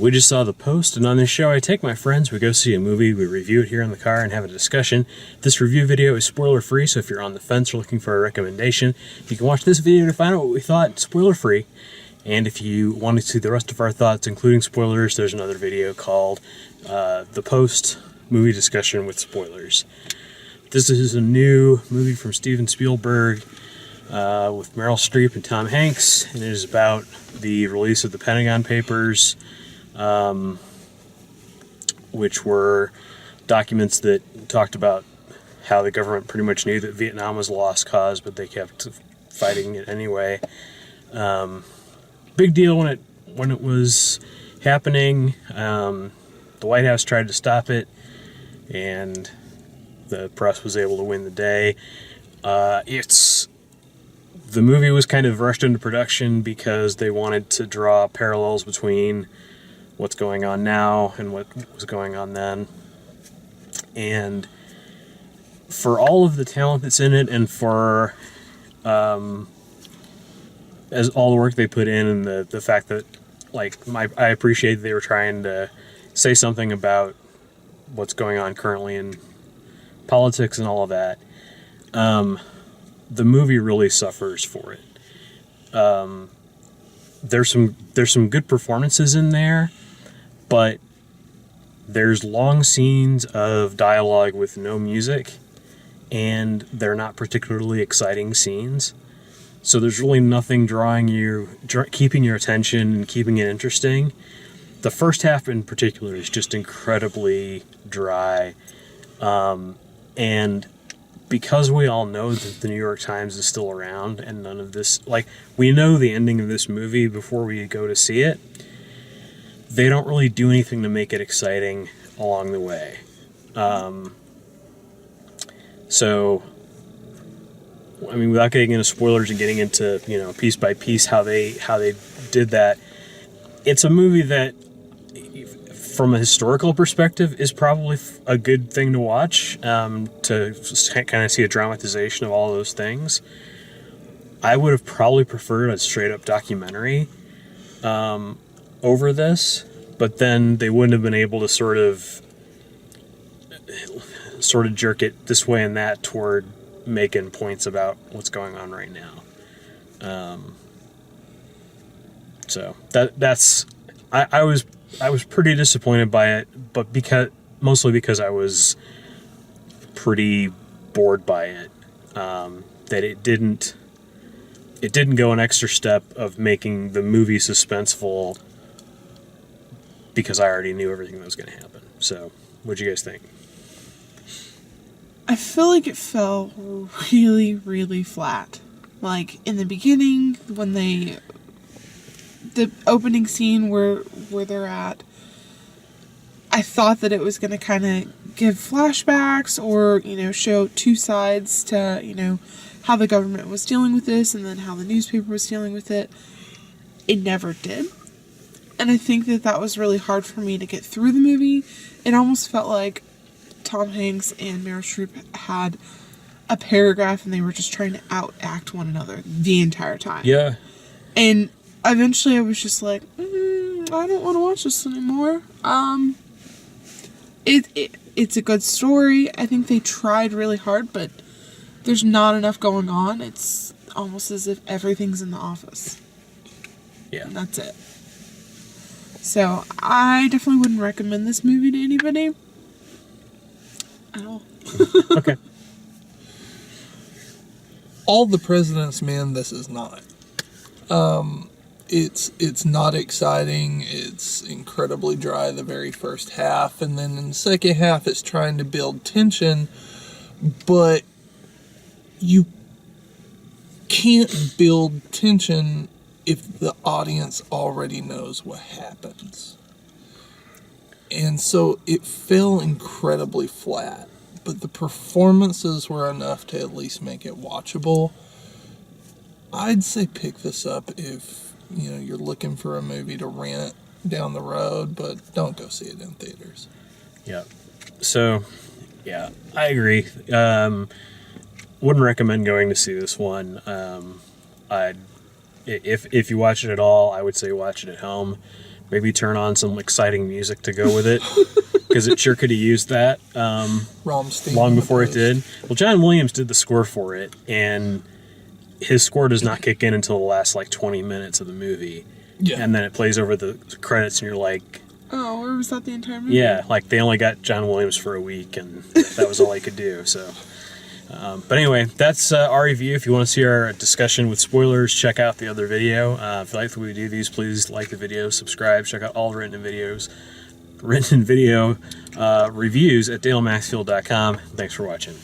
We just saw The Post, and on this show I take my friends, we go see a movie, we review it here in the car and have a discussion. This review video is spoiler free, so if you're on the fence or looking for a recommendation, you can watch this video to find out what we thought spoiler free. And if you want to see the rest of our thoughts, including spoilers, there's another video called The Post Movie Discussion with Spoilers. This is a new movie from Steven Spielberg with Meryl Streep and Tom Hanks, and it is about the release of the Pentagon Papers, which were documents that talked about how the government pretty much knew that Vietnam was a lost cause, but they kept fighting it anyway. Big deal when it was happening. The White House tried to stop it, and the press was able to win the day. The movie was kind of rushed into production because they wanted to draw parallels between what's going on now and what was going on then. And for all of the talent that's in it, and for as all the work they put in, and the fact that I appreciate that they were trying to say something about what's going on currently in politics and all of that, the movie really suffers for it. There's some good performances in there, but there's long scenes of dialogue with no music, and they're not particularly exciting scenes. So there's really nothing keeping your attention and keeping it interesting. The first half in particular is just incredibly dry. And because we all know that the New York Times is still around and none of this, we know the ending of this movie before we go to see it, they don't really do anything to make it exciting along the way. So, I mean, without getting into spoilers and getting into, piece by piece how they did that, it's a movie that, from a historical perspective, is probably a good thing to watch, to kind of see a dramatization of all those things. I would have probably preferred a straight-up documentary over this, but then they wouldn't have been able to sort of jerk it this way and that toward making points about what's going on right now. So that's I was pretty disappointed by it, but mostly because I was pretty bored by it. That it didn't go an extra step of making the movie suspenseful, because I already knew everything that was going to happen. So, what'd you guys think? I feel like it fell really, really flat. Like, in the beginning, when the opening scene where they're at, I thought that it was going to kind of give flashbacks or, show two sides to, how the government was dealing with this and then how the newspaper was dealing with it. It never did. And I think that was really hard for me to get through the movie. It almost felt like Tom Hanks and Meryl Streep had a paragraph and they were just trying to outact one another the entire time. Yeah. And eventually I was just like, I don't want to watch this anymore. It's a good story. I think they tried really hard, but there's not enough going on. It's almost as if everything's in The Office. Yeah. And that's it. So, I definitely wouldn't recommend this movie to anybody. At all. Okay. All the President's Men, this is not. It's not exciting. It's incredibly dry the very first half, and then in the second half it's trying to build tension, but you can't build tension if the audience already knows what happens. And so it fell incredibly flat, but the performances were enough to at least make it watchable. I'd say pick this up if you're looking for a movie to rent down the road, but don't go see it in theaters. Yeah. So, yeah, I agree. Wouldn't recommend going to see this one. If you watch it at all, I would say watch it at home. maybe turn on some exciting music to go with it, because it sure could have used that long before it did. Well, John Williams did the score for it, and his score does not kick in until the last like 20 minutes of the movie. Yeah. And then it plays over the credits, and you're like, Oh, or was that the entire movie? yeah, like they only got John Williams for a week, and that was all he could do. So, but anyway, that's our review. If you want to see our discussion with spoilers, check out the other video. If you like the way we do these, please like the video, subscribe, check out all the written video reviews at dalemaxfield.com. Thanks for watching.